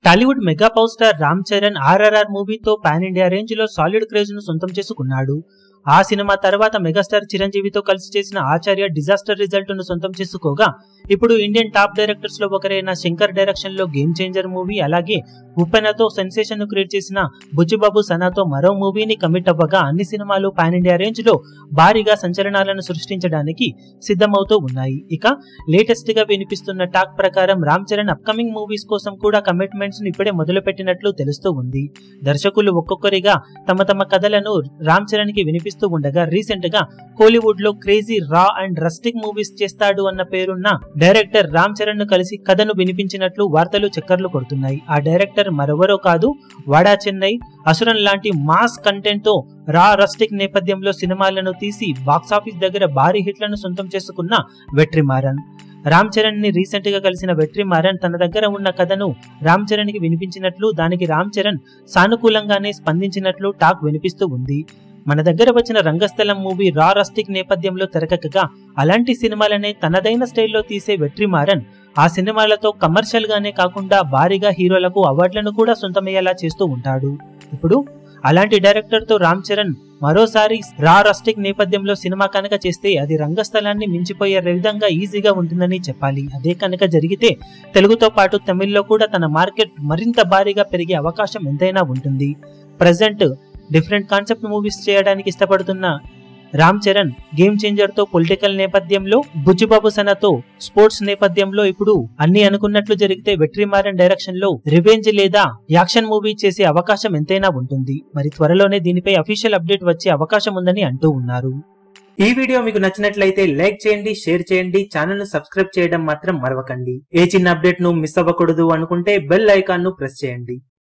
Tollywood mega power star Ram Charan RRR మూవీతో pan India range లో solid craze ను సొంతం చేసుకున్నాడు. ఆ సినిమా తర్వాత మెగాస్టార్ చిరంజీవితో కలిసి చేసిన ఆచార్య డిజాస్టర్ రిజల్ట్ ను సొంతం చేసుకోగా ఇప్పుడు ఇండియన్ టాప్ డైరెక్టర్స్ లో ఒకరైన శంకర్ డైరెక్షన్ లో గేమ్ చేంజర్ మూవీ, అలాగే ఉప్పెనతో సెన్సేషన్ ను క్రియేట్ చేసిన బుచ్చిబాబు సనాతో మరో మూవీని కమిట్ అవ్వగా అన్ని సినిమాలు పాన్ ఇండియా రేంజ్ లో భారీగా సంచలనాలను సృష్టించడానికి సిద్ధమవుతూ ఉన్నాయి. ఇక లేటెస్ట్ గా వినిపిస్తున్న టాక్ ప్రకారం రామ్ చరణ్ అప్కమింగ్ మూవీస్ కోసం కూడా కమిట్మెంట్స్ ను ఇప్పుడే మొదలుపెట్టినట్లు తెలుస్తూ ఉంది. దర్శకులు ఒక్కొక్కరిగా తమ తమ కథలను రామ్ చరణ్ కి వినిపిస్తూ ఉండగా రీసెంట్ గా కోలీవుడ్ లో క్రేజీ రా అండ్ రస్టిక్ మూవీస్ చేస్తాడు అన్న పేరున్న డైరెక్టర్ రామ్ చరణ్ ను కలిసి కథను వినిపించినట్లు వార్తలు చక్కర్లు కొడుతున్నాయి. ఆ డైరెక్టర్ మరెవరో కాదు, వాడా చెన్నై, అసురన్ లాంటి మాస్ కంటెంట్ తో రా రస్టిక్ నేపథ్యంలో సినిమాలను తీసి బాక్సాఫీస్ దగ్గర భారీ హిట్లను సొంతం చేసుకున్న వెట్రిమారన్. రామ్ చరణ్ ని రీసెంట్ గా కలిసిన వెట్రిమారన్ తన దగ్గర ఉన్న కథను రామ్ చరణ్ కి వినిపించినట్లు, దానికి రామ్ చరణ్ సానుకూలంగానే స్పందించినట్లు టాక్ వినిపిస్తూ ఉంది. మన దగ్గర వచ్చిన రంగస్థలం మూవీ రా రస్టిక్ నేపథ్యంలో తెరకెక్కగా అలాంటి సినిమాలనే తనదైన స్టైల్లో తీసే వెట్రిమారన్ ఆ సినిమాలతో కమర్షియల్ గానే కాకుండా భారీగా హీరోలకు అవార్డులను కూడా సొంతమయ్యేలా చేస్తూ ఉంటాడు. ఇప్పుడు అలాంటి డైరెక్టర్ తో రామ్ చరణ్ మరోసారి రా రస్టిక్ నేపథ్యంలో సినిమా కనుక చేస్తే అది రంగస్థలాన్ని మించిపోయే విధంగా ఈజీగా ఉంటుందని చెప్పాలి. అదే కనుక జరిగితే తెలుగుతో పాటు తమిళ్లో కూడా తన మార్కెట్ మరింత భారీగా పెరిగే అవకాశం ఎంతైనా ఉంటుంది. ప్రజెంట్ డిఫరెంట్ కాన్సెప్ట్ మూవీస్ చేయడానికి ఇష్టపడుతున్న రామ్ చరణ్ గేమ్ చేంజర్ తో పొలిటికల్ నేపథ్యంలో, బుచ్చిబాబు సనాతో స్పోర్ట్స్ నేపథ్యంలో ఇప్పుడు అన్ని అనుకున్నట్లు జరిగితే వెట్రిమారన్ డైరెక్షన్ లో రివెంజ్ లేదా యాక్షన్ మూవీ చేసే అవకాశం ఎంతైనా ఉంటుంది. మరి త్వరలోనే దీనిపై అఫీషియల్ అప్డేట్ వచ్చే అవకాశం ఉందని అంటూ ఉన్నారు. ఈ వీడియో మీకు నచ్చినట్లయితే లైక్ చేయండి, షేర్ చేయండి, ఛానల్ ను సబ్స్క్రైబ్ చేయడం మాత్రం మరవకండి. ఏ చిన్న అప్డేట్ ను మిస్ అవ్వకూడదు అనుకుంటే బెల్ ఐకాన్ ను ప్రెస్ చేయండి.